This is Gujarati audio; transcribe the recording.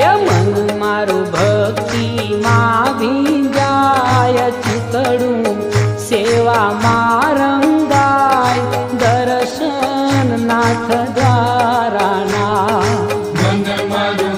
એ મન મારું ભક્તિમાં ભીંજાય, ચિતડું સેવામાં રંગાય, દર્શન નાથ દ્વારાના. મન મારું